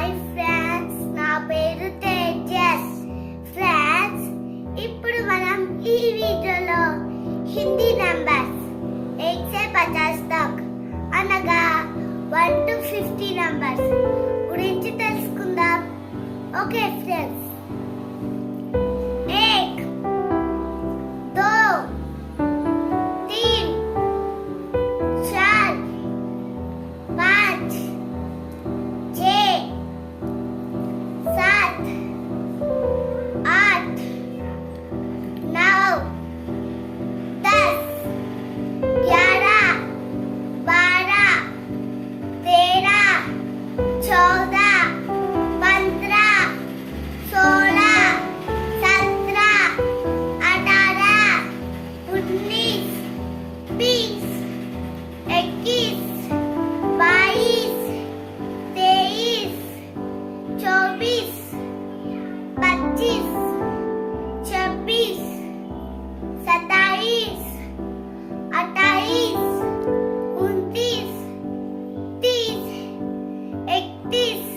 Hi friends, నా పేరు Tejas. Friends, ఇప్పుడు మనం ఈ వీడియోలో హిందీ నంబర్స్ 1 से 50 तक అనగా 1 to 50 నంబర్స్ గురించి తెలుసుకుందాం. Okay friends, 1 2 3 4 5 6 7 8 9 10 11 12 13 14 15 16 17 18 19 20 21 22 23 24 25 26 27 28 29 30 31